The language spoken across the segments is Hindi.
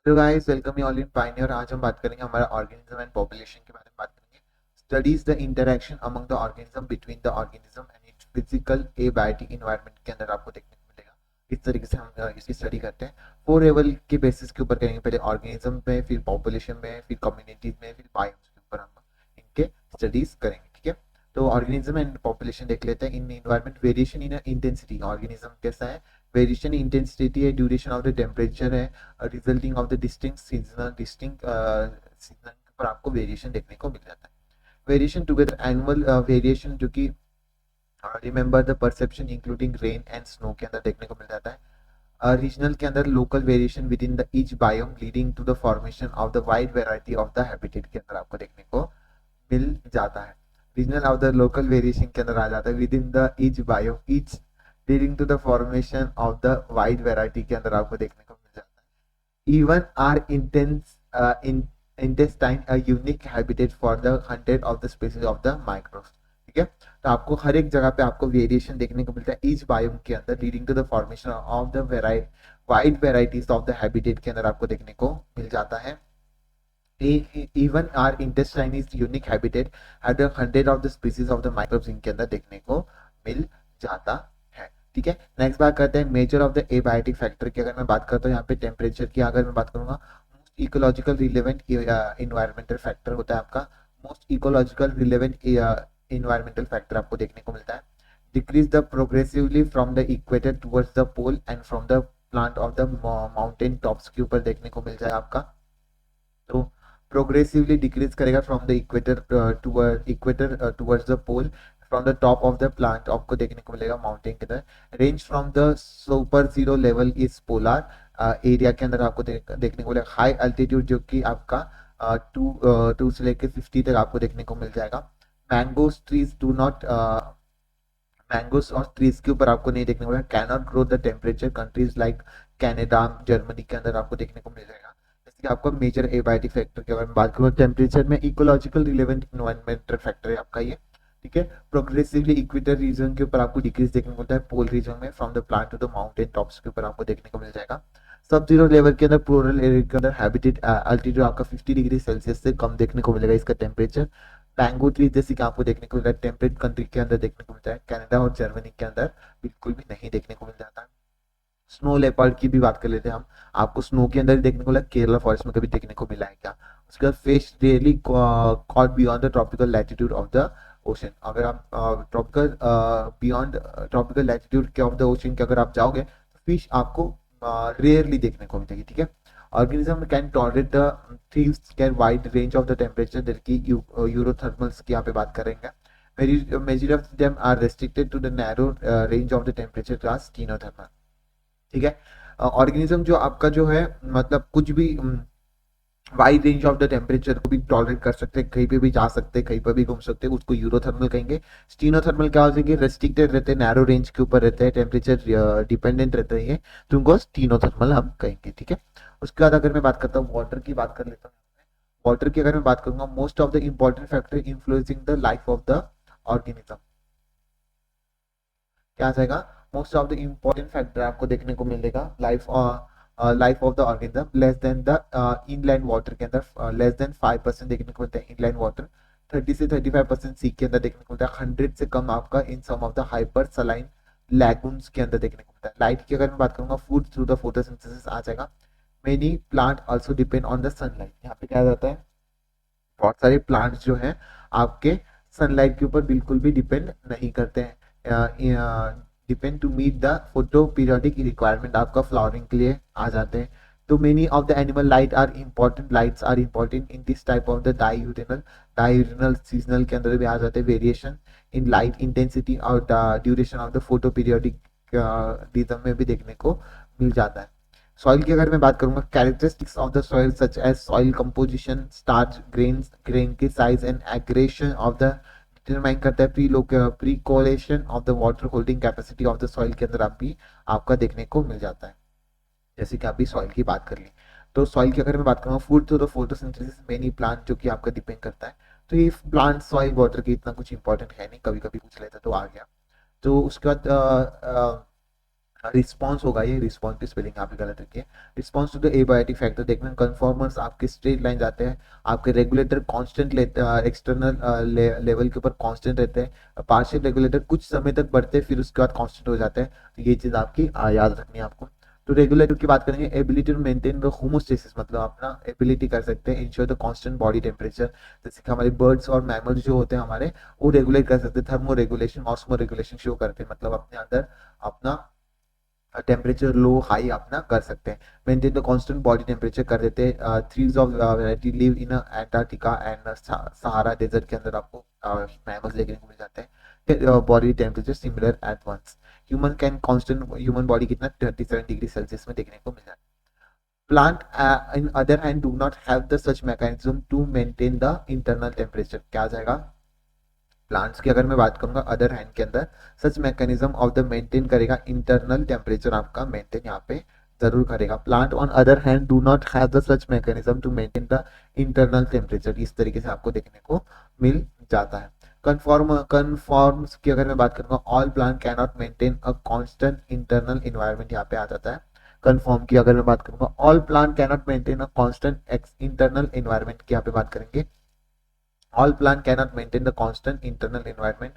Hello guys, welcome you all in Pioneer. आज हम बात करेंगे हमारा ऑर्गेनिज्म एंड पॉपुलेशन के बारे में बात करेंगे। Studies the interaction among the organism between the organism and it's physical abiotic environment के अंदर आपको देखने को मिलेगा। इस तरीके से हम इसकी स्टडी करते हैं। 4 लेवल के बेसिस के ऊपर करेंगे। पहले ऑर्गेनिज्म में, फिर पॉपुलेशन में, फिर कम्युनिटीज में, फिर बायोम्स के ऊपर हम इनके स्टडीज करेंगे। ठीक है, तो ऑर्गेनिज्म एंड पॉपुलेशन देख लेते हैं। In environment variation in intensity, organism कैसा है, वेरिएशन इन इंटेंसिटी है, ड्यूरेशन ऑफ द टेम्परेचर है, resulting of the distinct season पर आपको वेरिएशन देखने को मिल जाता है। वेरिएशन टुगेदर एनुअल वेरिएशन जो कि remember the perception including rain and snow के अंदर देखने को मिल जाता है। रीजनल के अंदर local variation within the each biome leading to the formation of the wide variety of the habitat के अंदर आपको देखने को मिल जाता है। Regional of the local variation के अंदर आ जाता है within the each biome, each leading to the formation of the wide variety के अंदर आपको देखने को मिल जाता है। Even our intestine intestine a unique habitat for the hundred of the species of the microbes। ठीक है, तो आपको हर एक जगह पे आपको वेरिएशन देखने को मिलता है ईच बायोम के अंदर, leading to the formation of the wide varieties of the habitat के अंदर आपको देखने को मिल जाता है। Even our intestine is unique habitat had a hundred of the species of the microbes इनके अंदर देखने को मिल जाता है। ठीक है, नेक्स्ट बात करते हैं measure of the abiotic factor की। अगर मैं बात करता हूँ यहाँ पे टेम्परेचर की, अगर मैं बात करूंगा, most ecological relevant environmental factor होता है आपका। Most ecological relevant environmental factor आपको देखने को मिलता है। Decrease the progressively from the equator towards the pole and from the plant of the mountain tops के ऊपर देखने को मिल जाए आपका। तो प्रोग्रेसिवली डिक्रीज करेगा from the equator towards the pole, from the top of the plant आपको देखने को मिलेगा माउंटेन के अंदर। Range from the super zero level is polar area के अंदर आपको देखने को मिलेगा। हाई अल्टीट्यूड जो कि आपका टू से लेकर 50 तक आपको देखने को मिल जाएगा। Mangoes trees do not mangoes और ट्रीज के ऊपर आपको नहीं देखने को मिलेगा। Can not grow the temperature countries like Canada, Germany के अंदर आपको देखने को मिल जाएगा। जैसे कि आपका मेजर एबायोटिक फैक्टर की अगर मैं बात करूँ, टेम्परेचर में इकोलॉजिकल रिलेवेंट इन्वायरमेंटल फैक्टर है आपका ये। ठीक है, प्रोग्रेसिवली इक्वेटर रीजन के ऊपर आपको डिक्रीज देखने को मिलता है। पोल रीजन में from the plant to the mountain tops के ऊपर आपको देखने को मिल जाएगा। सब जीरो लेवल के अंदर पोलर एरिया के अंदर हैबिटेट अल्टीट्यूड आपका 50 डिग्री सेल्सियस से कम देखने को मिलेगा इसका टेम्परेचर। मैंगो ट्री जैसे कि आपको देखने को मिल रहा है टेम्परेट कंट्री के अंदर देखने को मिलता है। कनाडा और जर्मनी के अंदर बिल्कुल भी नहीं देखने को मिल जाता है। स्नो लेपर्ड की भी बात कर लेते हैं हम। आपको स्नो के अंदर देखने को मिला, केरला फॉरेस्ट में कभी देखने को मिला है क्या? उसके बाद fish really caught beyond the tropical latitude of the ocean. अगर आप ट्रॉपिकल बियॉन्ड ट्रॉपिकल लैटिट्यूड के ऑफ द ओशन के अगर आप जाओगे तो फिश आपको रेयरली देखने को मिलेगी। ठीक है, organism can tolerate the thrives can wide range of the temperature, जैसे कि यूरोथर्मल्स की यहाँ पे बात करेंगे। Major of them are restricted to the narrow range of the temperature class stenothermal. ठीक है, ऑर्गेनिज्म जो आपका जो है, मतलब कुछ भी wide range of the temperature को भी टॉलरेट कर सकते हैं, कहीं पे भी जा सकते हैं, कहीं पर भी घूम सकते हैं, उसको यूरोथर्मल कहेंगे। स्टीनोथर्मल क्या हो जाएंगे, रेस्ट्रिक्टेड रहते हैं, नैरो रेंज के ऊपर रहते हैं, टेम्परेचर डिपेंडेंट रहते हैं, तो उनको स्टीनोथर्मल हम कहेंगे। ठीक है, उसके बाद अगर मैं बात करता हूँ वाटर की, बात कर लेता हूँ। वाटर की अगर मैं बात करूंगा, most of the important factor influencing the life of the organism क्या आ जाएगा, most of the important factor आपको देखने को मिलेगा life of the organism. Less than the inland water के अंदर लेस देन 5% देखने को मिलता है इनलैंड वाटर। 30 से 35% सी के अंदर देखने को मिलता है। 100 से कम आपका in some of the hyper saline lagoons के अंदर देखने को मिलता है। लाइट की अगर मैं बात करूंगा, फूड थ्रू द फोटोसिंथेसिस आ जाएगा। Many plant also depend on the sunlight. यहाँ पे क्या जाता है, बहुत सारे प्लांट्स जो हैं आपके सनलाइट के ऊपर बिल्कुल भी डिपेंड नहीं करते हैं। Depend to meet the photo periodic requirement, आपका फ्लावरिंग के लिए आ जाते हैं। तो many of the animal light are important, lights are important in this type of the diurnal seasonal के अंदर भी आ जाते हैं। वेरिएशन इन लाइट इंटेंसिटी और duration of the photo periodic rhythm में भी देखने को मिल जाता है। सॉइल की अगर मैं बात करूंगा, characteristics of the soil such as soil composition, starch, grain की size and aggregation of the determine करता है percolation of the water holding capacity of the soil के अंदर आप भी आपका देखने को मिल जाता है। जैसे कि अभी सॉइल की बात कर ली, तो सॉइल की अगर मैं बात करूंगा, food through the photosynthesis many plant जो कि आपका डिपेंड करता है। तो ये प्लांट सॉइल वाटर की इतना कुछ इंपॉर्टेंट है नहीं, कभी कभी पूछ लेता तो आ गया। तो उसके बाद रिस्पॉन्स होगा, ये रिस्पॉन्स की स्पेलिंग यहाँ पे गलत रखी है। Response to the abiotic factor देखना, कन्फॉर्मर्स आपके स्ट्रेट लाइन जाते हैं, आपके रेगुलेटर कांस्टेंट लेते हैं, एक्सटर्नल लेवल के ऊपर कांस्टेंट रहते हैं, पार्शियल रेगुलेटर कुछ समय तक बढ़ते हैं फिर उसके बाद कांस्टेंट हो जाते हैं। तो ये चीज आपकी याद रखनी है आपको। तो रेगुलेटर की बात करेंगे, ability to maintain the homeostasis, मतलब अपना एबिलिटी कर सकते हैं ensure the constant body temperature, जैसे कि हमारे बर्ड्स और मैमल्स जो होते हैं हमारे, वो रेगुलेट कर सकते हैं, thermo regulation osmo regulation show करते हैं, मतलब अपने अंदर अपना टेम्परेचर लो हाई अपना कर सकते हैं। Maintain the constant body temperature कर देते हैं। Threes of variety live in Antarctica and Sahara desert के अंदर आपको मैमल्स देखने को मिल जाते हैं। Body temperature similar at once. Human body कितना 37 डिग्री सेल्सियस में देखने को मिल जाता है। Plant in other hand do not have the such mechanism to maintain the internal temperature. क्या आ जाएगा? प्लांट्स की अगर मैं बात करूंगा अदर हैंड के अंदर, such mechanism of the maintain करेगा इंटरनल टेम्परेचर आपका मेंटेन यहाँ पे जरूर करेगा। Plant on other hand do not have the such mechanism to maintain the internal temperature, इस तरीके से आपको देखने को मिल जाता है। कन्फॉर्म्स की अगर मैं बात करूंगा, all plant can not maintain a constant internal environment, यहाँ पे आ जाता है। कन्फॉर्म की अगर मैं बात करूंगा, all plant can not maintain a constant internal environment की यहाँ पे बात करेंगे। All plant can not maintain the constant internal environment,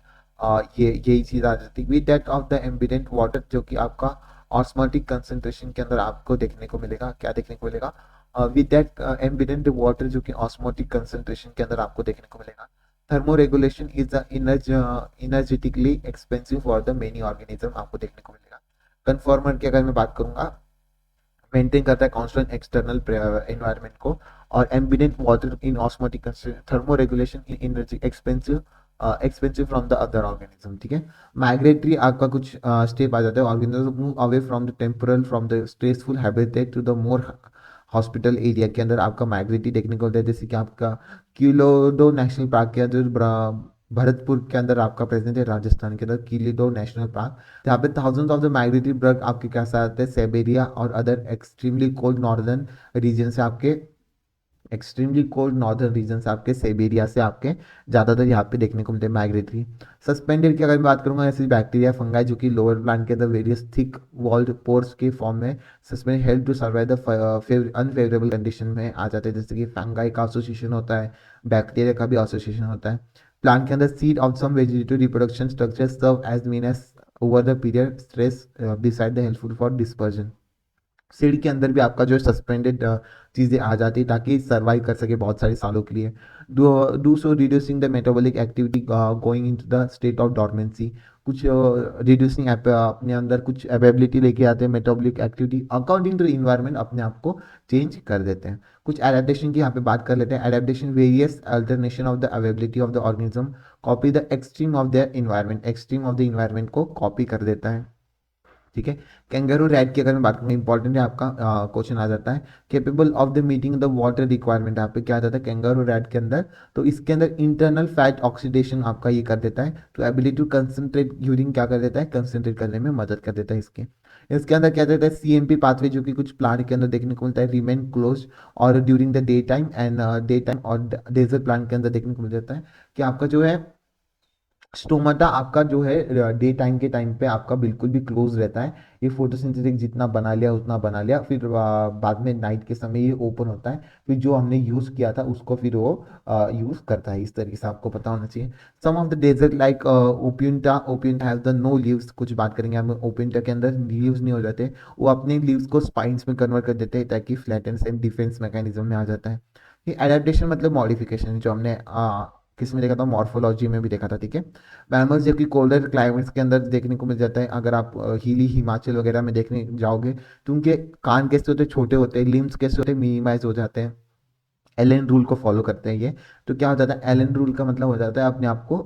ये यही चीज आ जाती है। With that of the ambient water, जो कि आपका ऑस्मोटिक कंसंट्रेशन के अंदर आपको देखने को मिलेगा। क्या देखने को मिलेगा? विद दैट एम्बिडेंट वाटर, जो कि ऑस्मोटिक कंसंट्रेशन के अंदर आपको देखने को मिलेगा। Thermoregulation is energetically expensive for the many organism, आपको देखने को मिलेगा। कन्फॉर्मर की अगर मैं बात करूंगा, मेंटेन करता है कांस्टेंट एक्सटर्नल एनवायरनमेंट को, और ambient water in osmotic thermo regulation in energy expensive from the other organism. ठीक है। माइग्रेटरी आपका कुछ स्टेप आ जाता है, organism move away from the temporal from the stressful habitat to the more hospital area के अंदर आपका माइग्रेटरी टेक्निक होता है, जैसे कि आपका किलोडो नेशनल पार्क के अंदर भरतपुर के अंदर आपका प्रेजेंट है, राजस्थान के अंदर किलीडो नेशनल पार्क। यहाँ पे thousands of the migratory bird आपके क्या आते हैं, साइबेरिया और other extremely cold northern region से आपके, एक्सट्रीमली कोल्ड नॉर्दर्न रीजन से आपके साइबेरिया से आपके ज़्यादातर यहाँ पे देखने को मिलते हैं माइग्रेटरी। सस्पेंडेड की अगर मैं बात करूंगा, ऐसे बैक्टीरिया फंगाई जो कि लोअर प्लांट के अंदर वेरियस थिक वॉल्ड पोर्स के फॉर्म में suspend help to survive the unfavourable condition में आ जाते हैं, जैसे कि फंगाई का एसोसिएशन होता है, बैक्टीरिया का भी एसोसिएशन होता है। प्लांट के अंदर seed of some vegetative reproduction structure serve as mean as over the period stress beside the helpful for dispersion. Seed के अंदर भी आपका जो सस्पेंडेड चीज़ें आ जाती है ताकि सर्वाइव कर सके बहुत सारे सालों के लिए। Do so reducing the metabolic activity going into the state of dormancy, कुछ रिड्यूसिंग अपने अंदर कुछ एबिलिटी लेके आते हैं, metabolic activity according to environment अपने आप को चेंज कर देते हैं। कुछ एडेप्टेशन की यहाँ पे बात कर लेते हैं। Adaptation various alternation of the availability of the organism copy the extreme of the environment, extreme of the environment को कॉपी कर देता है। ठीक है। कैंगरू रैट की अगर मैं बात करूँ, इंपॉर्टेंट है आपका क्वेश्चन आ जाता है, capable of the meeting the water requirement, यहाँ पे क्या आ जाता है कैंगरू रैट के अंदर, तो इसके अंदर इंटरनल फैट ऑक्सीडेशन आपका ये कर देता है, तो एबिलिटी टू कंसंट्रेट यूरिन क्या कर देता है, कंसंट्रेट करने में मदद कर देता है। इसके अंदर क्या देता है, सीएमपी पाथवे जो कि कुछ प्लांट के अंदर देखने को मिलता है, रिमेन क्लोज और ड्यूरिंग द डे टाइम और डेजर्ट प्लांट के अंदर देखने को मिल जाता है कि आपका जो है स्टोमाटा आपका जो है डे टाइम के टाइम पे आपका बिल्कुल भी क्लोज रहता है, ये फोटोसिंथेसिस जितना बना लिया उतना बना लिया, फिर बाद में नाइट के समय ये ओपन होता है, फिर जो हमने यूज किया था उसको फिर वो यूज करता है। इस तरीके से आपको पता होना चाहिए। Some of the desert like Opuntia have the no leaves, कुछ बात करेंगे हम ओपियंटा के अंदर लीव्स नहीं हो जाते, वो अपने लीव्स को स्पाइन्स में कन्वर्ट कर देते हैं ताकि फ्लैटन एंड डिफेंस मैकेनिज्म में आ जाता है। ये एडेप्टेशन मतलब मॉडिफिकेशन जो हमने किस में देखा था, मॉर्फोलॉजी में भी देखा था। ठीक है। मैमल्स जो कि कोल्डर क्लाइमेट्स के अंदर देखने को मिल जाता है, अगर आप हिली हिमाचल वगैरह में देखने जाओगे तो उनके कान कैसे होते हैं, छोटे होते हैं, लिम्स कैसे होते हैं, मिनिमाइज हो जाते हैं। एलन रूल को फॉलो करते हैं ये, तो क्या हो जाता है, एलन रूल का मतलब हो जाता है अपने आप को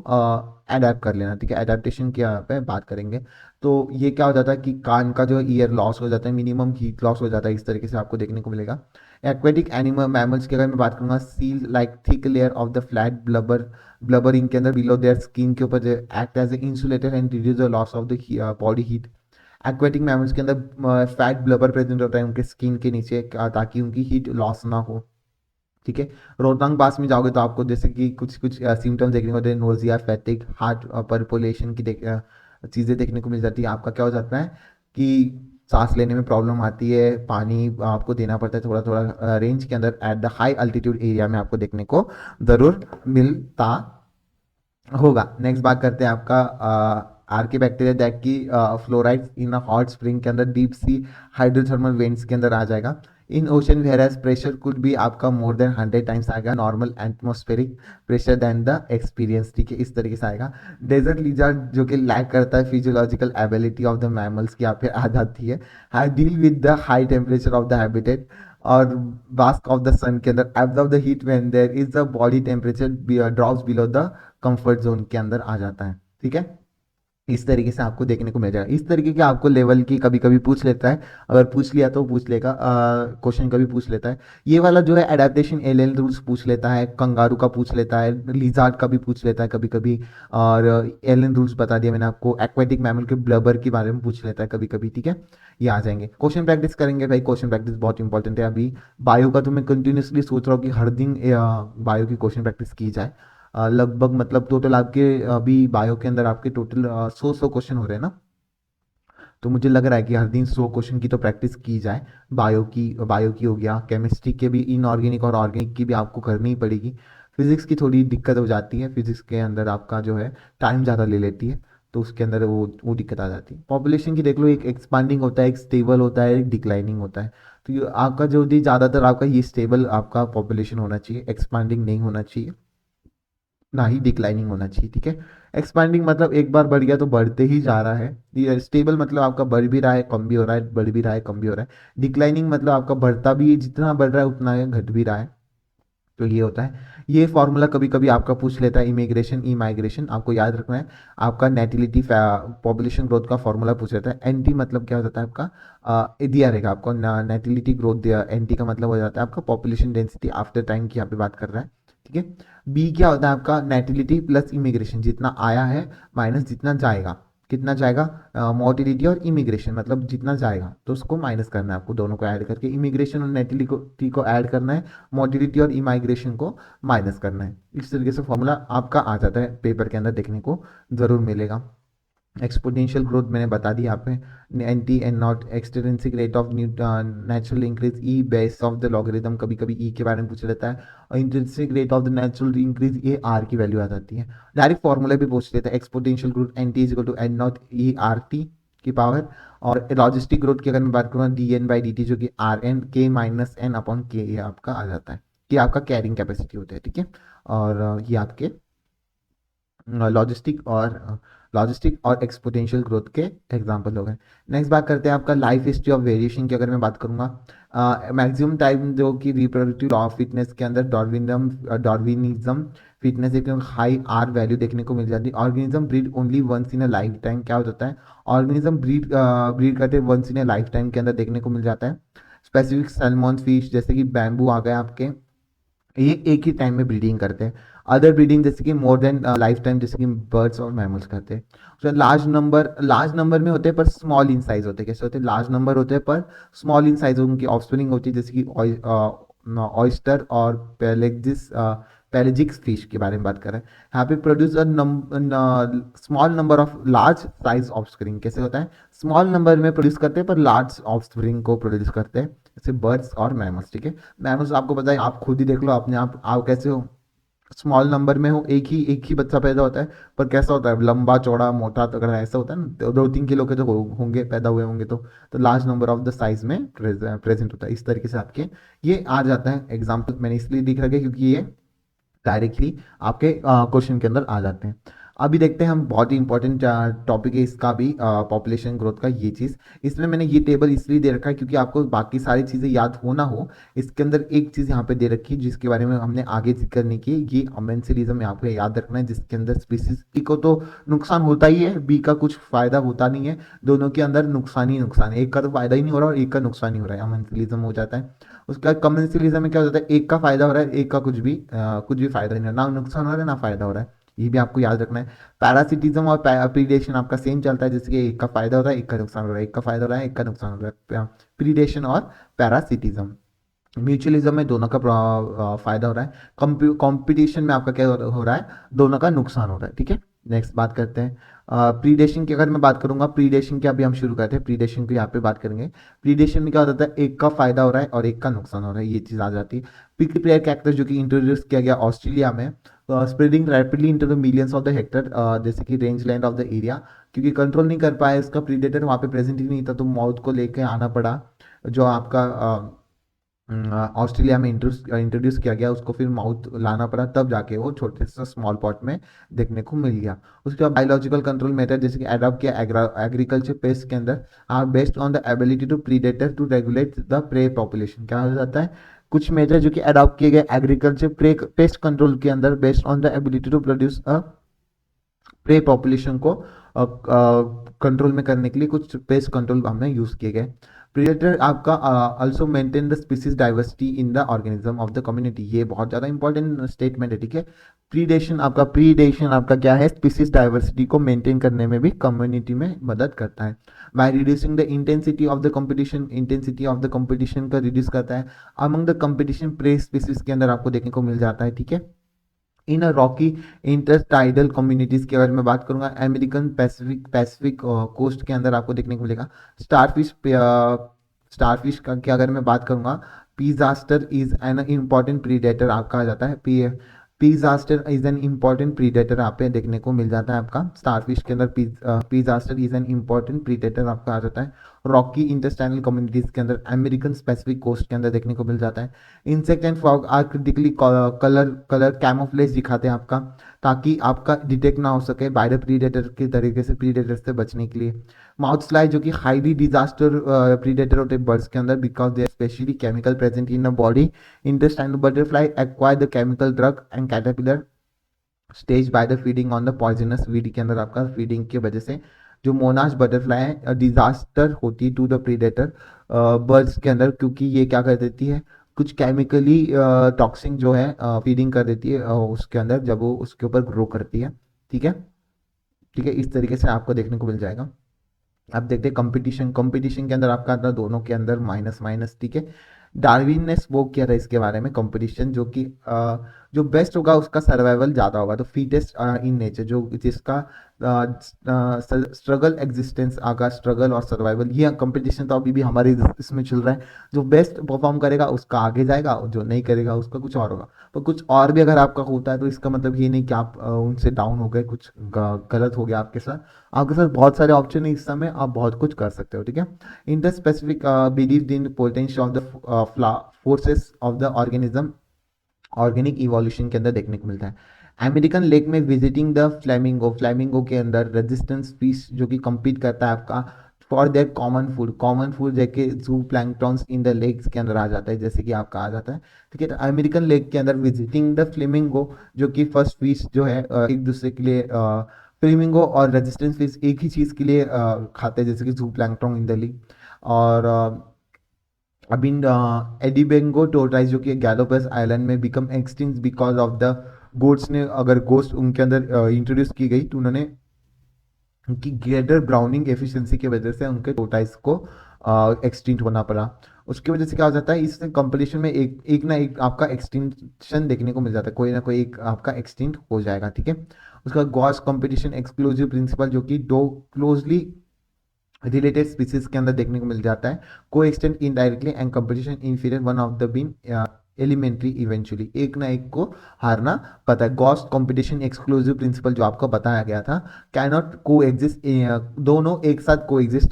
अडेप्ट कर लेना। ठीक है। अडेप्टेशन की यहाँ पे बात करेंगे तो ये क्या हो जाता है कि कान का जो ईयर लॉस हो जाता है, मिनिमम हीट लॉस हो जाता है, इस तरीके से आपको देखने को मिलेगा। एक्वेटिक एनिमल मैमल्स की अगर मैं बात करूंगा, seal like thick layer of the flat blubber इनके अंदर बिलो देयर स्किन के ऊपर act as a insulator and reduce the loss of the body heat. Aquatic mammals के अंदर फैट ब्लबर प्रेजेंट होता है उनके स्किन के नीचे ताकि उनकी हीट लॉस ना हो। ठीक है। रोहतांग पास में जाओगे तो आपको जैसे कि कुछ कुछ सिम्टम्स देखने को मिलते हैं, नोजिया, फैटिक, हार्ट परपोलेशन की चीज़ें देखने को मिल जाती है। आपका क्या हो जाता है, कि सांस लेने में प्रॉब्लम आती है, पानी आपको देना पड़ता है थोड़ा थोड़ा रेंज के अंदर, at the high altitude area में आपको देखने को ज़रूर मिलता होगा। नेक्स्ट बात करते हैं आपका आर्के बैक्टीरिया दैट की fluorides in a hot spring के अंदर डीप सी हाइड्रोथर्मल वेंट्स के अंदर आ जाएगा। In ocean where pressure could भी आपका मोर देन 100 टाइम्स आएगा normal atmospheric pressure than the experience, ठीक है, इस तरीके से आएगा। डेजर्ट लिजर्ड जो कि लैक करता है physiological ability of the mammals की यहाँ पे आ जाती है deal with the high temperature of the habitat, और बास्क ऑफ द सन के अंदर absorb the heat when there is the body temperature drops below the comfort zone के अंदर आ जाता है, ठीक है। इस तरीके से आपको देखने को मिल जाएगा। इस तरीके के आपको लेवल की कभी कभी पूछ लेता है, अगर पूछ लिया तो पूछ लेगा, क्वेश्चन कभी पूछ लेता है। ये वाला जो है एडेप्टेशन एलियन रूल्स पूछ लेता है, कंगारू का पूछ लेता है, लिजार्ड का भी पूछ लेता है कभी कभी, और एलियन रूल्स बता दिया मैंने आपको, एक्वेटिक मैमल के ब्लबर के बारे में पूछ लेता है कभी कभी, ठीक है। ये आ जाएंगे। क्वेश्चन प्रैक्टिस करेंगे भाई, क्वेश्चन प्रैक्टिस बहुत इंपॉर्टेंट है। अभी बायो का तो मैं कंटिन्यूसली सोच रहा हूँ कि हर दिन बायो की क्वेश्चन प्रैक्टिस की जाए। लगभग मतलब टोटल आपके अभी बायो के अंदर आपके टोटल 100 क्वेश्चन हो रहे हैं ना, तो मुझे लग रहा है कि हर दिन 100 क्वेश्चन की तो प्रैक्टिस की जाए। बायो की हो गया, केमिस्ट्री के भी, इनऑर्गेनिक और ऑर्गेनिक की भी आपको करनी ही पड़ेगी। फिजिक्स की थोड़ी दिक्कत हो जाती है, फिजिक्स के अंदर आपका जो है टाइम ज़्यादा ले लेती है, तो उसके अंदर वो दिक्कत आ जाती है। पॉपुलेशन की देख लो, एक एक्सपांडिंग होता है, एक स्टेबल होता है, एक डिक्लाइनिंग होता है। तो ये आपका जो भी ज़्यादातर आपका ये स्टेबल आपका पॉपुलेशन होना चाहिए, एक्सपांडिंग नहीं होना चाहिए, ना ही डिक्लाइनिंग होना चाहिए, ठीक है। एक्सपांडिंग मतलब एक बार बढ़ गया तो बढ़ते ही जा रहा है। ये स्टेबल मतलब आपका बढ़ भी रहा है, कम भी हो रहा है, बढ़ भी रहा है, कम भी हो रहा है। डिक्लाइनिंग मतलब आपका बढ़ता भी, जितना बढ़ रहा है उतना घट भी रहा है। तो ये होता है। ये फॉर्मूला कभी कभी आपका पूछ लेता है, इमिग्रेशन ई माइग्रेशन आपको याद रखना है। आपका नेटिलिटी पॉपुलेशन ग्रोथ का फॉर्मूला पूछ लेता है। एनटी मतलब क्या हो जाता है आपका, ये दिया रहेगा आपको, नेटिलिटी ग्रोथ दिया, एनटी का मतलब हो जाता है आपका पॉपुलेशन डेंसिटी आफ्टर टाइम की यहाँ पे बात कर रहा है, ठीक है। बी क्या होता है आपका, नेटिलिटी प्लस इमिग्रेशन, जितना आया है माइनस जितना जाएगा, कितना जाएगा, मोटिलिटी और इमिग्रेशन मतलब जितना जाएगा तो उसको माइनस करना है आपको, दोनों को ऐड करके इमिग्रेशन और नेटिलिटी को ऐड करना है, मोटिलिटी और इमाइग्रेशन को माइनस करना है। इस तरीके से फॉर्मूला आपका आ जाता है, पेपर के अंदर देखने को जरूर मिलेगा। एक्सपोनेंशियल ग्रोथ मैंने बता दी यहाँ पे, N T N naught extrinsic rate of natural increase e base of the logarithm, कभी कभी ई के बारे में पूछ लेता है, और intrinsic rate of the natural increase ये आर की वैल्यू आ जाती है। डायरेक्ट फॉर्मूला भी पूछ लेता है, exponential growth N T is equal to N naught e R T की पावर, और लॉजिस्टिक ग्रोथ की अगर मैं बात करूँ D N by D T, जो कि R N K minus N upon K ये आपका आ जाता है, कि आपका कैरिंग कैपेसिटी होता है, ठीक है। और ये आपके लॉजिस्टिक और एक्सपोनेंशियल ग्रोथ के एग्जांपल हो गए। नेक्स्ट बात करते हैं आपका लाइफ हिस्ट्री ऑफ वेरिएशन की अगर मैं बात करूंगा। मैक्सिमम टाइम जो कि रिप्रोडक्टिव लॉ ऑफ फिटनेस के अंदर डॉर्विनिज्म फिटनेस एक हाई आर वैल्यू देखने को मिल जाती है। Organism breed only once in a lifetime, क्या हो जाता है, ऑर्गेनिज्म ब्रीड करते once in a lifetime के अंदर देखने को मिल जाता है। स्पेसिफिक सैल्मन फिश जैसे कि बैम्बू आ गए आपके, ये एक ही टाइम में ब्रीडिंग करते हैं। अदर ब्रीडिंग जैसे कि मोर देन लाइफ टाइम जैसे कि बर्ड्स और मैमल्स करते हैं। तो लार्ज नंबर में होते हैं पर स्मॉल इन साइज होते हैं। कैसे होते हैं, लार्ज नंबर होते हैं पर स्मॉल इन साइज, उनकी ऑफस्प्रिंग होती है, जैसे कि ऑयस्टर और पैलेजिक फिश के बारे में बात कर रहे हैं। यहाँ पे produce small number of large size offspring. कैसे होता है, स्मॉल नंबर में प्रोड्यूस करते हैं पर लार्ज ऑफस्प्रिंग को प्रोड्यूस करते हैं, जैसे बर्ड्स और मैमल्स, ठीक है। मैमल्स आपको पता है, आप खुद ही देख लो अपने आप कैसे हो, स्मॉल नंबर में हो, एक ही बच्चा पैदा होता है, पर कैसा होता है, लंबा चौड़ा मोटा तगड़ा ऐसा होता है ना, 2-3 किलो के जो होंगे पैदा हुए होंगे तो large number of the size में प्रेजेंट होता है। इस तरीके से आपके ये आ जाता है। एग्जाम्पल मैंने इसलिए दिख रखा है क्योंकि ये डायरेक्टली आपके क्वेश्चन के अंदर आ जाते हैं। अभी देखते हैं हम, बहुत ही इंपॉर्टेंट टॉपिक है इसका भी, पॉपुलेशन ग्रोथ का ये चीज़। इसमें मैंने ये टेबल इसलिए दे रखा है क्योंकि आपको बाकी सारी चीज़ें याद हो ना हो, इसके अंदर एक चीज़ यहाँ पे दे रखी है जिसके बारे में हमने आगे जिक्र नहीं की, ये अमेंसिलिज्म आपको याद रखना है, जिसके अंदर स्पीसीज ए को तो नुकसान होता ही है, बी का कुछ फायदा होता नहीं है, दोनों के अंदर नुकसान ही नुकसान है, एक का तो फायदा ही नहीं हो रहा और एक का नुकसान ही हो रहा है, अमेंसिलिज्म हो जाता है। उसका कमेंसिलिज्म में क्या हो जाता है, एक का फायदा हो रहा है, एक का कुछ भी फायदा नहीं हो रहा, ना नुकसान हो रहा है ना फायदा हो रहा है, ये भी आपको याद रखना है। पैरासिटिज्म और प्रीडेशन आपका सेम चलता है, जैसे कि एक का फायदा हो रहा है एक का नुकसान हो रहा है, एक का फायदा हो रहा है एक का नुकसान हो रहा है, प्रीडेशन और पैरासिटिज्म। म्यूचुअलिज्म में दोनों का फायदा हो रहा है, कंपटीशन में आपका क्या हो रहा है, दोनों का नुकसान हो रहा है, ठीक है। नेक्स्ट बात करते हैं प्रीडेशन की। अगर मैं बात करूंगा प्रीडेशन की, अभी हम शुरू करते हैं प्रीडेशन की, यहाँ पे बात करेंगे। प्रीडेशन में क्या होता है, एक का फायदा हो रहा है और एक का नुकसान हो रहा है, ये चीज आ जाती है। पिग्ली प्लेयर कैक्टस जो कि इंट्रोड्यूस किया गया ऑस्ट्रेलिया में, spreading rapidly into the millions of the Hector, जैसे कि range land of the area, क्योंकि कंट्रोल नहीं कर पाया इसका प्रीडेटर, वहाँ पे प्रेजेंट ही नहीं था, तो माउथ को लेके आना पड़ा, जो आपका ऑस्ट्रेलिया में इंट्रोड्यूस किया गया, उसको फिर माउथ लाना पड़ा, तब जाके वो छोटे से स्मॉल पॉट में देखने को मिल गया। उसके बाद बायोलॉजिकल कंट्रोल मेथड जैसे कि अडॉप्ट किया एग्रीकल्चर पेस्ट के अंदर, are based on the ability to predator to regulate the prey population. क्या हो जाता है, कुछ मेजर जो कि अडॉप्ट किए गए एग्रीकल्चर प्रे पेस्ट कंट्रोल के अंदर, based on the ability to produce a prey population को कंट्रोल में करने के लिए कुछ पेस्ट कंट्रोल हमने यूज किए गए। प्रीडेटर आपका also maintain the species diversity in the organism of the community, ये बहुत ज़्यादा इंपॉर्टेंट स्टेटमेंट है, ठीक है। प्रीडेशन आपका क्या है, स्पीसीज डाइवर्सिटी को मेंटेन करने में भी कम्युनिटी में मदद करता है। By reducing the intensity of the competition, intensity of the competition का रिड्यूस करता है among the competition prey species के अंदर, आपको देखने को मिल जाता है, ठीक है। इन अ रॉकी इंटरटाइडल कम्युनिटीज की अगर मैं बात करूंगा, अमेरिकन पैसिफिक कोस्ट के अंदर आपको देखने को मिलेगा स्टारफिश। स्टारफिश का की अगर मैं बात करूंगा, पीजास्टर इज एन इम्पॉर्टेंट प्रीडेटर आपका आ जाता है। पीजास्टर इज एन इम्पॉर्टेंट प्रीडेटर आप पे देखने को मिल जाता है आपका स्टारफिश के अंदर। पीजास्टर इज एन इम्पॉर्टेंट प्रीडेटर आपका आ जाता है रॉकी इंटरस्टाइनल कम्युनिटीज के अंदर, अमेरिकन स्पेसिफिक कोस्ट के अंदर देखने को मिल जाता है। Insect and frog are critically colour colour camouflage दिखाते हैं आपका, ताकि आपका डिटेक्ट ना हो सके बाय द प्रीडेटर के तरीके से, प्रीडेटर से बचने के लिए। माउथ फ्लाई जो कि हाईली डिजास्टर प्रीडेटर होते हैं बर्ड्स के अंदर, because they are specially chemical present in the body. Intestinal butterfly acquire the chemical drug and caterpillar stage by the feeding on the poisonous weed के अंदर, आपका फीडिंग की वजह से जो मोनाश बटरफ्लाई है डिजास्टर होती है टू द प्रीडेटर बर्ड्स के अंदर, क्योंकि ये क्या कर देती है, कुछ केमिकली टॉक्सिन जो है फीडिंग कर देती है उसके अंदर, जब वो उसके ऊपर ग्रो करती है, ठीक है। ठीक है, इस तरीके से आपको देखने को मिल जाएगा। अब देखते हैं कंपटीशन। कंपटीशन के अंदर आपका आता है दोनों के अंदर माइनस माइनस, ठीक है। डार्विन ने स्पोक किया था इसके बारे में, कंपटीशन जो कि जो बेस्ट होगा उसका सर्वाइवल ज़्यादा होगा, तो फीटेस्ट इन नेचर, जो जिसका स्ट्रगल एग्जिस्टेंस आगा, स्ट्रगल और सर्वाइवल, ये कंपटीशन तो अभी भी हमारे इसमें चल रहा है। जो बेस्ट परफॉर्म करेगा उसका आगे जाएगा, और जो नहीं करेगा उसका कुछ और होगा। पर कुछ और भी अगर आपका होता है तो इसका मतलब ये नहीं कि आप उनसे डाउन हो गए, कुछ गलत हो गया आपके साथ। आपके साथ बहुत सारे ऑप्शन है, इस समय आप बहुत कुछ कर सकते हो, ठीक है। In the specific believe in potential of the forces of the organism, organic evolution के अंदर देखने को मिलता है। अमेरिकन लेक में विजिटिंग द फ्लैमिंगो, फ्लैमिंगो के अंदर रेजिस्टेंस फिश जो कि compete करता है आपका फॉर देयर कॉमन फूड जैसे जू प्लैंकटॉन्स इन द लेक्स के अंदर आ जाता है, जैसे कि आपका आ जाता है, ठीक है। तो अमेरिकन लेक के अंदर विजिटिंग द फ्लेमिंगो जो कि फर्स्ट फिश जो है एक दूसरे के लिए फ्लेमिंगो और रेजिस्टेंस फिश एक ही चीज़ के लिए खाते हैं, जैसे कि जू प्लैंकटॉन इन द लेक। और अभी एडिबेंगो टोर्टाइज जो कि गैलोपस आइलैंड में become extinct because of the goats ने, अगर गोट्स उनके अंदर इंट्रोड्यूस की गई तो उन्होंने उनकी ग्रेटर ब्राउनिंग एफिशिएंसी की वजह से उनके टोर्टाइज को एक्सटिंक्ट होना पड़ा। उसकी वजह से क्या हो जाता है, इस कंपटीशन में एक एक ना एक आपका एक्सटिंक्शन देखने को मिल जाता है, कोई ना कोई एक आपका एक्सटिंक्ट हो जाएगा, ठीक है। उसका गॉस कंपटीशन एक्सक्लूसिव प्रिंसिपल जो कि दो क्लोजली रिलेटेड स्पीसीज के अंदर देखने को मिल जाता है, को extend indirectly and competition inferior one of the been elementary eventually, एक ना एक को हारना पता है। गॉस कंपटीशन एक्सक्लूसिव प्रिंसिपल जो आपको बताया गया था, कैन नॉट को एग्जिस्ट, दोनों एक साथ को एग्जिस्ट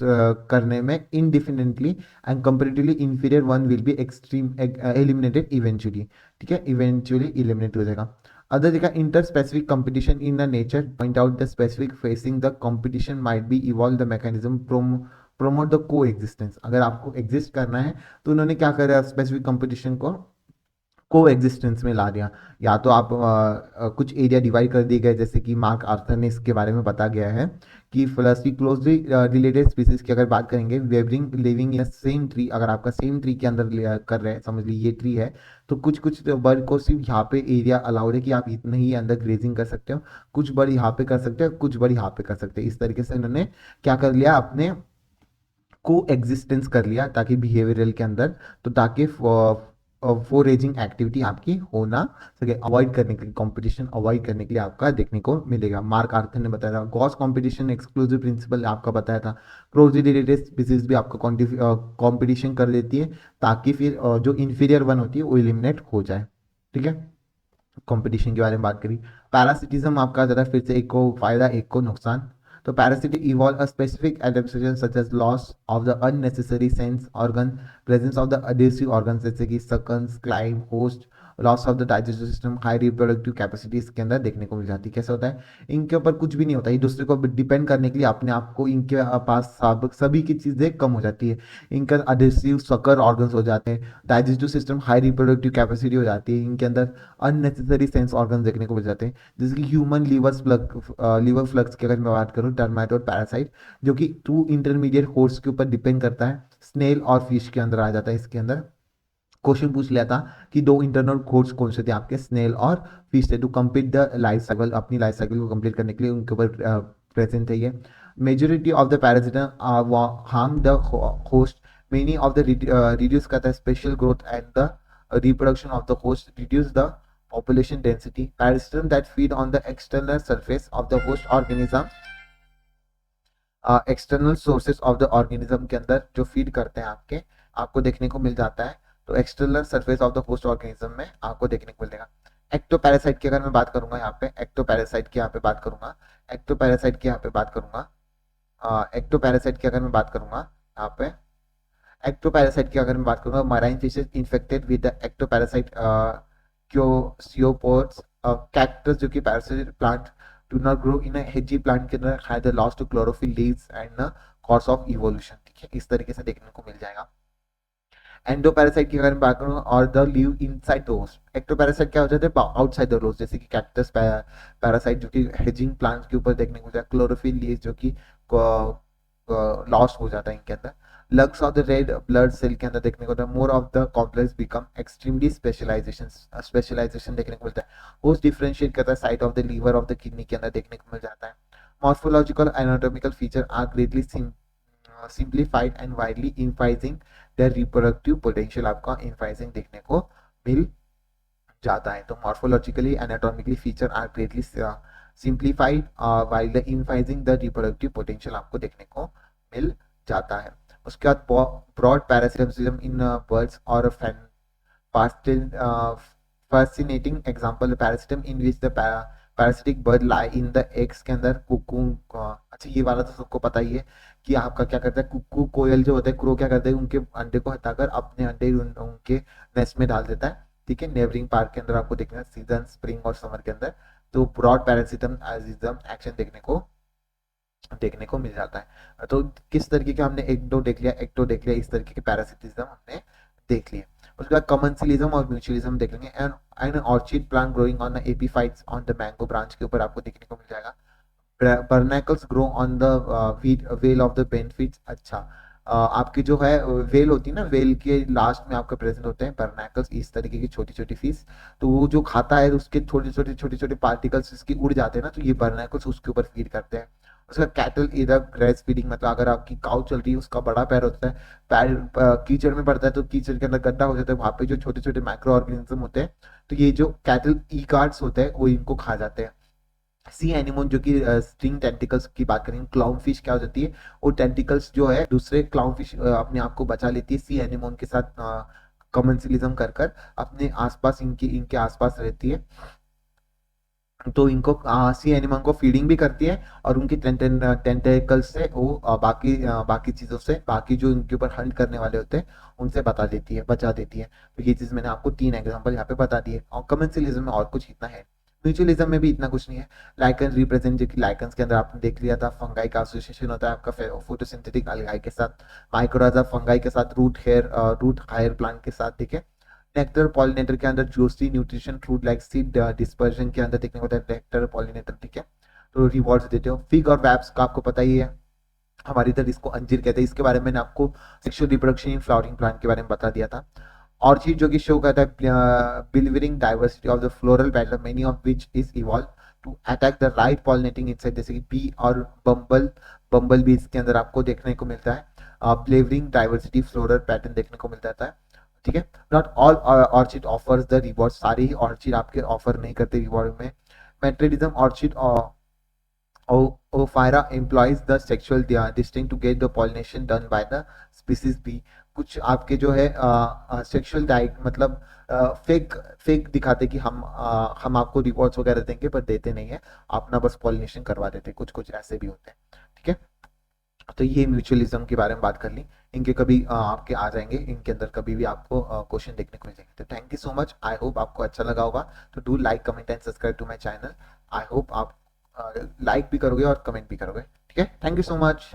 करने में इनडिफिनेटली, and comparatively inferior one will be extreme eliminated eventually, ठीक है, इवेंचुअली एलिमिनेट हो जाएगा। Other देखा inter specific competition in the nature point out the specific facing the competition might be evolve the mechanism promote the को एग्जिस्टेंस। अगर आपको एग्जिस्ट करना है तो उन्होंने क्या करा, स्पेसिफिक कंपटीशन को को एग्जिस्टेंस में ला दिया। या तो आप कुछ एरिया डिवाइड कर दिए गए, जैसे कि मार्क आर्थर ने इसके बारे में बता गया है कि फलसी क्लोजली रिलेटेड स्पीसीज की अगर बात करेंगे, वेबरिंग लिविंग इन सेम ट्री, अगर आपका सेम ट्री के अंदर कर रहे हैं, समझ लीजिए ये ट्री है, तो कुछ कुछ बर्ड को सिर्फ यहाँ पे एरिया अलाउड है कि आप इतने ही अंदर ग्रेजिंग कर सकते हो, कुछ बर्ड यहाँ पे कर सकते हो, कुछ बर्ड यहाँ पे कर सकते हैं। इस तरीके से उन्होंने क्या कर लिया, अपने को एग्जिस्टेंस कर लिया, ताकि बिहेवियरल के अंदर, तो ताकि फोरेजिंग एक्टिविटी आपकी हो ना सके, अवॉइड करने के लिए, कंपटीशन अवॉइड करने के लिए आपका देखने को मिलेगा। मार्क आर्थर ने बताया था। गॉस कंपटीशन एक्सक्लूसिव प्रिंसिपल आपका बताया था। क्लोजली रिलेटेड स्पीसीज भी आपका कंपटीशन कर लेती है, ताकि फिर जो इन्फीरियर वन होती है वो एलिमिनेट हो जाए। ठीक है, कंपटीशन के बारे में बात करी। पैरासिटिज्म आपका ज़रा फिर से, एक को फायदा एक को नुकसान। तो parasitic evolve a specific adaptation such as loss of the unnecessary sense organ, presence of the adhesive organ जैसे कि सकन्स, क्लाइव, host, loss of the digestive system, high reproductive capacity इसके अंदर देखने को मिल जाती है। कैसे होता है, इनके ऊपर कुछ भी नहीं होता, ये दूसरे को डिपेंड करने के लिए अपने आप को इनके पास सभी की चीज़ें कम हो जाती है। इनका अडेसिव सकर ऑर्गन्स हो जाते हैं, digestive system high reproductive capacity हो जाती है, इनके अंदर अननेसेसरी सेंस ऑर्गन देखने को मिल जाते हैं, जैसे कि ह्यूमन लीवर फ्लक्स की अगर मैं बात करूँ, टर्माइट और पैरासाइट, जो कि 2 इंटरमीडिएट होस्ट के ऊपर डिपेंड करता है। स्नेल और फिश के अंदर आ जाता है। इसके अंदर क्वेश्चन पूछ लिया था कि 2 इंटरनल होस्ट कौन से थे आपके, स्नेल और फिश थे, to complete the life cycle, अपनी लाइफ साइकिल को कंप्लीट करने के लिए उनके ऊपर प्रेजेंट है ये। Majority of the parasites harm the host, many of the reduce करता है special growth and the reproduction of the host, reduce the population density. Parasites that feed on the external surface of the host organism, external sources of the organism के अंदर जो फीड करते हैं आपके, आपको देखने को मिल जाता है। तो external surface of the host organism में आपको देखने को मिलेगा। एक्टोपैरासाइट की अगर मैं बात करूंगा यहाँ पे, एक्टोपैरासाइट की यहाँ पे बात करूंगा, एक्टोपैरासाइट की यहाँ पे बात करूंगा, एक्टोपैरासाइट की अगर मैं बात करूंगा यहाँ पे, एक्टोपैरासाइट की अगर मैं बात करूंगा, marine fishes infected with the ectoparasite क्योसियोपोड्स, कैक्टस जो कि parasite plant do not grow in a हेजी प्लांट के अंदर, have the loss to chlorophyll leaves and the course of evolution. ठीक है, इस तरीके से देखने को मिल जाएगा। एंडोपैरासाइट की अगर मैं बात करूँ, और the live inside the host. Ectoparasite क्या हो जाते हैं, आउटसाइड द होस्ट, जैसे कि कैक्टस पैरासाइट जो कि हेजिंग प्लांट के ऊपर देखने को मिलता है, क्लोरोफिल लीव्स जो कि लॉस हो जाता है इनके अंदर। Lungs of the red blood cell के अंदर देखने को मिलता है, more of the complex become extremely specialization देखने को मिलता है। होस्ट डिफरेंशिएट करता है site of the liver of the kidney के अंदर देखने को मिल जाता है। Morphological anatomical feature are greatly simplified and widely emphasising the reproductive potential, आपका इम्फाइजिंग देखने को मिल जाता है। तो morphologically anatomically feature are greatly simplified while the emphasising the reproductive potential आपको देखने को मिल जाता है। उसके बाद ब्रॉड पैरासिटिज्म इन बर्ड्स और fascinating example parasitism in which the parasitic bird lie in the eggs के अंदर कुकू। अच्छा, ये वाला तो सबको पता ही है कि आपका क्या करता है, कुकू कोयल जो होता है, क्रो क्या करता है, उनके अंडे को हटाकर अपने अंडे उनके नेस्ट में डाल देता है। ठीक है, नेबरिंग पार्क के अंदर आपको देखना सीजन स्प्रिंग और समर के अंदर। तो ब्रॉड पैरासिटिज्म एक्शन देखने को मिल जाता है। तो किस तरीके के हमने एक्टो देख लिया, इस तरीके के पैरासिटिज्म हमने देख लिए। उसके बाद कॉमन्सिलिज्म और म्यूचुअलिज्म देख लेंगे। And orchid plant growing on the epiphytes on the mango branch के ऊपर आपको देखने को मिल जाएगा। Barnacles grow on the whale of the benefits. अच्छा, आपकी जो है वेल होती है ना, वेल के लास्ट में आपके प्रेजेंट होते हैं बर्नाकल्स, इस तरीके की छोटी छोटी फिश। तो वो जो खाता है उसके छोटे छोटे पार्टिकल्स इसके उड़ जाते हैं ना, तो ये बर्नाकल्स उसके ऊपर फीड करते हैं। उसका कैटल इधर ग्रेस फीडिंग, मतलब अगर आपकी काउ चल रही है, उसका बड़ा पैर होता है, पैर कीचड़ में पड़ता है तो कीचड़ के अंदर गड्ढा हो जाता है, वहां पे जो छोटे छोटे माइक्रो ऑर्गेनिज्म होते हैं, तो ये जो कैटल ई कार्ड्स होते हैं वो इनको खा जाते हैं। सी एनिमोन जो कि स्ट्रिंग टेंटिकल्स की बात करें, क्लाउन फिश क्या हो जाती है, वो टेंटिकल्स जो है दूसरे क्लाउन फिश अपने आप को बचा लेती है, सी एनिमोन के साथ कमेंसिलिज्म कर कर अपने आसपास इनके आसपास रहती है। तो इनको सी एनिमल को फीडिंग भी करती है, और उनकी टेंटेकल्स से वो बाकी चीजों से, बाकी जो इनके ऊपर हंट करने वाले होते हैं उनसे बचा देती है। तो ये चीज मैंने आपको 3 एग्जांपल यहाँ पे बता दिए। और कमेंसिलिज्म में और कुछ इतना है, म्यूचुअलिज्म में भी इतना कुछ नहीं है। लाइकन रिप्रेजेंट, जो कि लाइकन्स के अंदर आपने देख लिया था, फंगाई का एसोसिएशन होता है आपका फोटोसिंथेटिक अलगाई के साथ, माइक्रोराजा फंगाई के साथ, रूट हायर प्लांट के साथ। ठीक है, नेक्टर पॉलिनेटर के अंदर juicy nutrition fruit like seed dispersion के अंदर देखने को होता है नेक्टर पॉलिनेटर। ठीक है, तो रिवॉर्ड्स देते हो। फिग और वैप्स का आपको पता ही है, हमारी इधर इसको अंजीर कहते हैं। इसके बारे में मैंने आपको sexual reproduction in flowering plant के बारे में बता दिया था। ऑर्चिड जो कि शो करता है bewildering diversity of the floral pattern, many of which is evolve to attack the right pollinating insect, जैसे कि बी और बम्बल बी इसके अंदर आपको देखने को मिलता है। फ्लेवरिंग डाइवर्सिटी फ्लोरल पैटर्न देखने को मिल जाता है। ठीक है। Not all orchid offers the reward, सारे ही ऑर्चिड आपके ऑफर नहीं करते रिवॉर्ड में। मेट्रिडिज्म orchid Ophyra employs the sexual distinct to get the pollination done by the species bee। कुछ आपके जो है सेक्सुअल डाइट मतलब फेक फेक दिखाते कि हम आपको रिवॉर्ड्स वगैरह देंगे, पर देते नहीं है, अपना बस पॉलिनेशन करवा देते, कुछ कुछ ऐसे भी होते हैं। ठीक है, तो ये म्यूचुअलिज्म के बारे में बात कर ली। इनके कभी आपके आ जाएंगे, इनके अंदर कभी भी आपको क्वेश्चन देखने को मिलेंगे। तो thank you so much, I hope आपको अच्छा लगा होगा। तो do like comment and subscribe to my channel. I hope आप लाइक भी करोगे और कमेंट भी करोगे। ठीक है, थैंक यू सो मच।